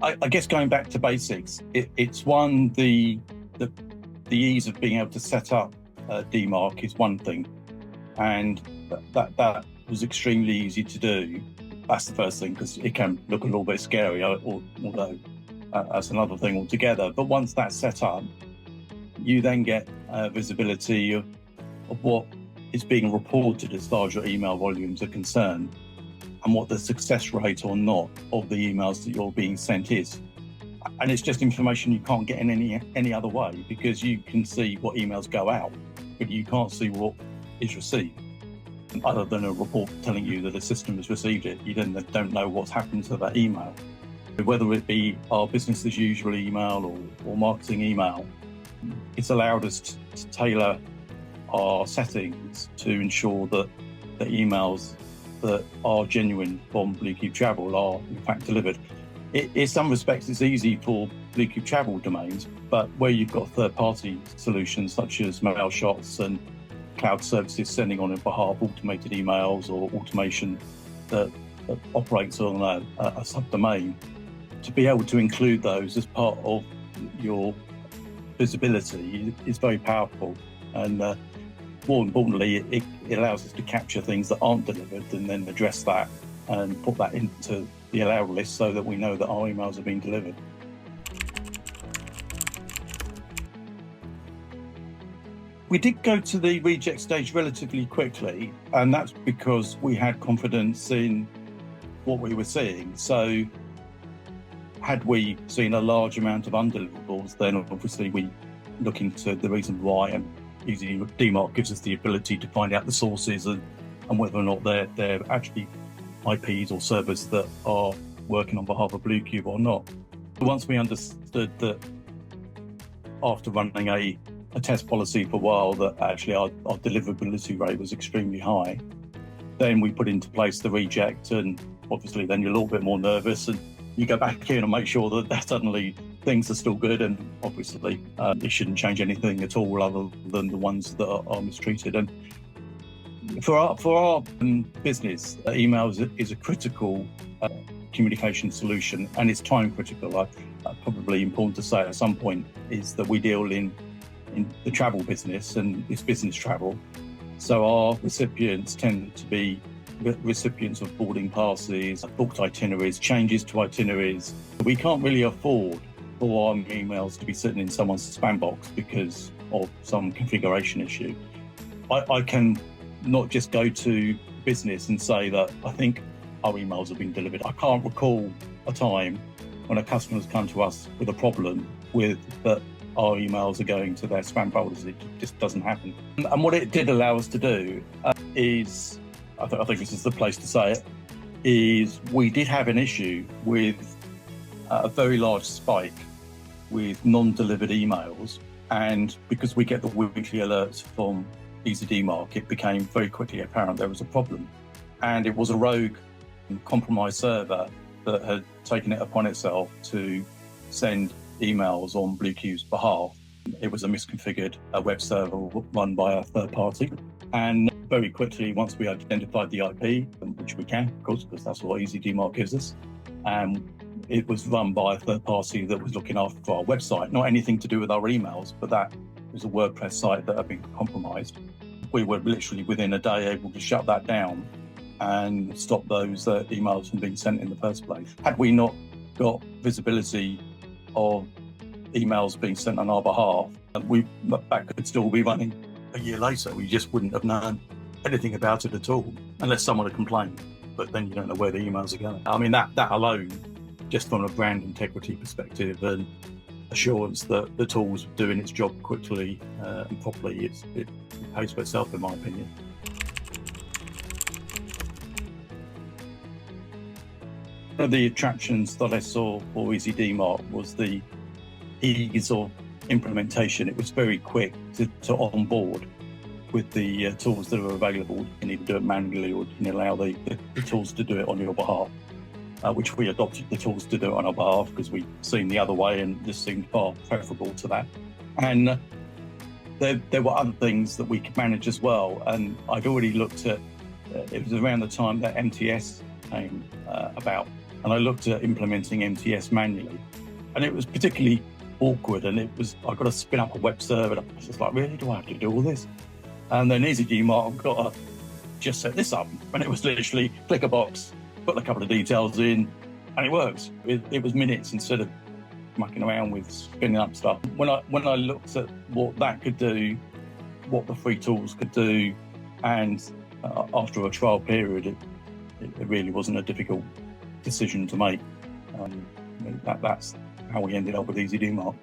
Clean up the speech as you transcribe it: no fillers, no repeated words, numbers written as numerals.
I guess going back to basics, it's one, the ease of being able to set up DMARC is one thing, and that was extremely easy to do. That's the first thing, because it can look a little bit scary, although that's another thing altogether. But once that's set up, you then get visibility of what is being reported as far as your email volumes are concerned, and what the success rate or not of the emails that you're being sent is. And it's just information you can't get in any other way, because you can see what emails go out, but you can't see what is received. Other than a report telling you that the system has received it, you then don't know what's happened to that email. Whether it be our business as usual email or marketing email, it's allowed us to tailor our settings to ensure that the emails that are genuine from Blue Cube Travel are in fact delivered. In some respects, it's easy for Blue Cube Travel domains, but where you've got third-party solutions such as mail shots and cloud services sending on behalf automated emails or automation that operates on a subdomain, to be able to include those as part of your visibility is very powerful. And more importantly, it allows us to capture things that aren't delivered and then address that and put that into the allowed list so that we know that our emails are being delivered. We did go to the reject stage relatively quickly, and that's because we had confidence in what we were seeing. So had we seen a large amount of undeliverables, then obviously we look into the reason why, and EasyDMARC gives us the ability to find out the sources and whether or not they're actually IPs or servers that are working on behalf of Blue Cube or not. Once we understood that, after running a test policy for a while, that actually our deliverability rate was extremely high, then we put into place the reject, and obviously then you're a little bit more nervous and you go back in and make sure that suddenly things are still good, and obviously it shouldn't change anything at all other than the ones that are mistreated. And for our business, email is a critical communication solution, and it's time critical. Probably important to say at some point is that we deal in the travel business, and it's business travel. So our recipients tend to be recipients of boarding passes, booked itineraries, changes to itineraries. We can't really afford for our emails to be sitting in someone's spam box because of some configuration issue. I can not just go to business and say that I think our emails have been delivered. I can't recall a time when a customer's come to us with a problem with that our emails are going to their spam folders. It just doesn't happen. And what it did allow us to do is, I think this is the place to say it, is we did have an issue with a very large spike with non-delivered emails. And because we get the weekly alerts from EasyDMARC, it became very quickly apparent there was a problem. And it was a rogue and compromised server that had taken it upon itself to send emails on Blue Cube's behalf. It was a misconfigured web server run by a third party. And very quickly, once we identified the IP, which we can, of course, because that's what EasyDMARC gives us, it was run by a third party that was looking after our website, not anything to do with our emails, but that was a WordPress site that had been compromised. We were literally within a day able to shut that down and stop those emails from being sent in the first place. Had we not got visibility of emails being sent on our behalf, that could still be running a year later. We just wouldn't have known anything about it at all, unless someone had complained. But then you don't know where the emails are going. I mean, that alone, just from a brand integrity perspective and assurance that the tool's doing its job quickly and properly, it pays for itself, in my opinion. One of the attractions that I saw for EasyDMARC was the ease of implementation. It was very quick to onboard with the tools that are available. You can either do it manually or you can allow the tools to do it on your behalf, which we adopted the tools to do it on our behalf because we've seen the other way and this seemed far preferable to that. And there were other things that we could manage as well. And I'd already looked at, it was around the time that MTS came about, and I looked at implementing MTS manually. And it was particularly awkward, and I've got to spin up a web server. I was just like, really, do I have to do all this? And then EasyDMARC, I've got to just set this up. And it was literally click a box, put a couple of details in, and it works. It was minutes instead of mucking around with spinning up stuff. When I looked at what that could do, what the free tools could do, and after a trial period, it really wasn't a difficult decision to make. That's how we ended up with EasyDMARC.